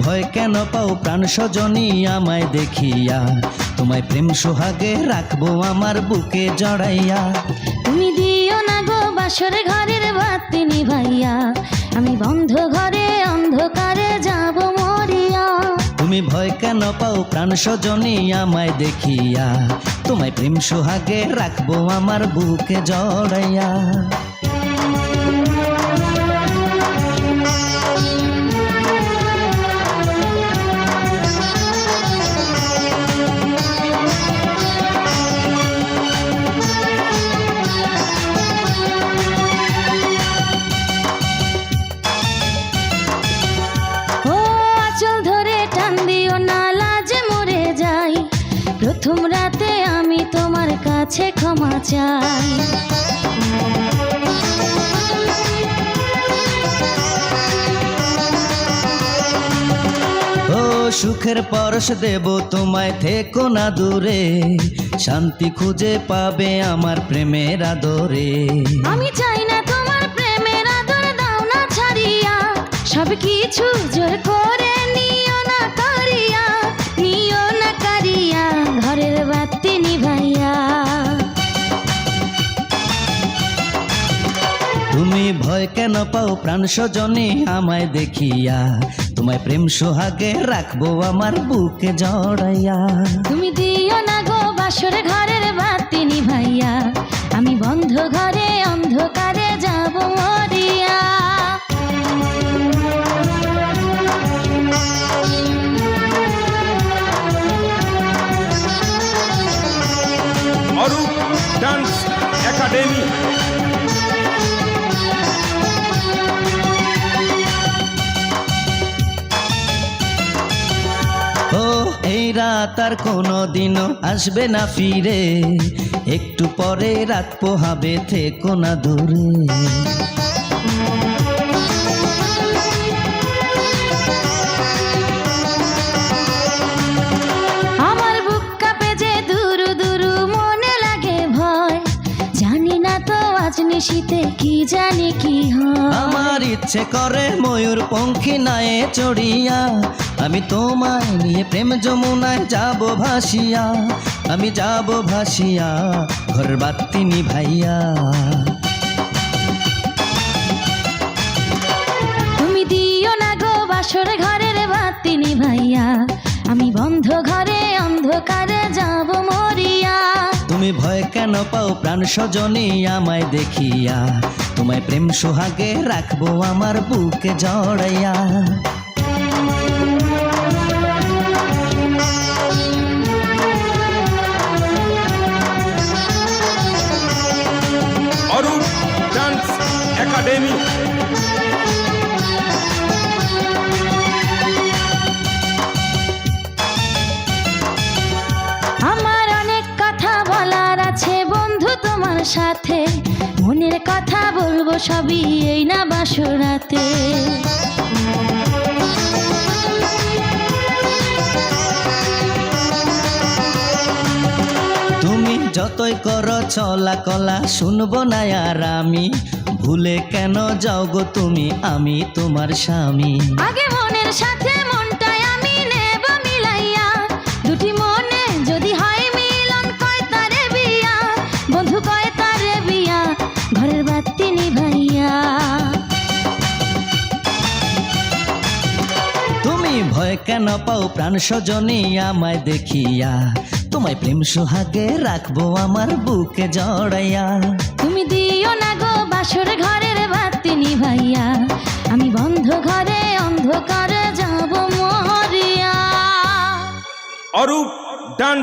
ভয় কেন পাও প্রাণ সজনী আমায় দেখিয়া? তোমায় প্রেম সোহাগে রাখবো আমার বুকে জড়াইয়া। তুমি দিও না গো বাসর ঘরের বাতি নিভাইয়া, আমি বন্ধ ঘরে অন্ধকারে যাব মরিয়া। তুমি ভয় কেন পাও প্রাণ সজনী আমায় দেখিয়া? তোমায় প্রেম সোহাগে রাখবো আমার বুকে জড়াইয়া। প্রথম রাতে আমি তোমার কাছে ক্ষমা চাই। ও সুখের পরশ দেব তোমায়, থেকো না দূরে, শান্তি খুঁজে পাবে আমার প্রেমের আদরে। আমি চাই না তোমার প্রেমের আদর, দাও না ছাড়িয়া, সব কিছু জোর করে নিও না কারিয়া, নিও না কারিয়া ঘরের বাতি নিভাইয়া। তুমি ভয় কেন পাও প্রাণ সজনী আমায় দেখিয়া? তোমায় প্রেম সোহাগে রাখবো আমার বুকে জড়াইয়া। তুমি দিও না গো বাসর ঘরের বাতি নিভাইয়া, আমি বন্ধ ঘরে অন্ধকারে যাব মরিয়া। Arup dance academy. ও এই রাত আর কোনো দিনও আসবে না ফিরে, একটু পরে রাত পোহাবে, থেকো না দূরে। আমার বুক কাঁপে যে দুরু দুরু, মনে লাগে ভয়, জানি না তো আজ নিশীতে কি জানি কি হয়। আমার ইচ্ছে করে ময়ূর পঙ্খী নায়ে চড়িয়া, আমি তোমায় নিয়ে প্রেম যমুনায় যাব ভাসিয়া, আমি যাব ভাসিয়া ঘরের বাতি নিভাইয়া। তুমি দিও না গো বাসর ঘরের বাতি নিভাইয়া, আমি বন্ধ ঘরে অন্ধকারে যাব মরিয়া। তুমি ভয় কেন পাও প্রাণ সজনী আমায় দেখিয়া? তোমায় প্রেম সোহাগে রাখবো আমার বুকে জড়াইয়া। Arup dance academy. আমার অনেক কথা বলার আছে বন্ধু তোমার সাথে, মনের কথা বলবো সবই এই না বাসরাতে। তুমি যতই করো চলা কলা শুনবো না আর আমি, ভুলে কেন যাও গো তুমি, আমি তোমার স্বামী। আগে মনের সাথে মনটাই আমি নেব মিলাইয়া, দুটি মনে যদি হয় মিলন, কয় তারে বিয়া বন্ধু, কয় তারে বিয়া ঘরের বাতি নিভাইয়া। তুমি ভয় কেন পাও প্রাণ সজনী আমায় দেখিয়া? তোমায় প্রেম সোহাগে রাখবো আমার বুকে জড়াইয়া। তুমি দিও না গো বাসর ঘরের বাতি নিভাইয়া, আমি বন্ধ ঘরে অন্ধকারে যাব মরিয়া। অরূপ ডান্স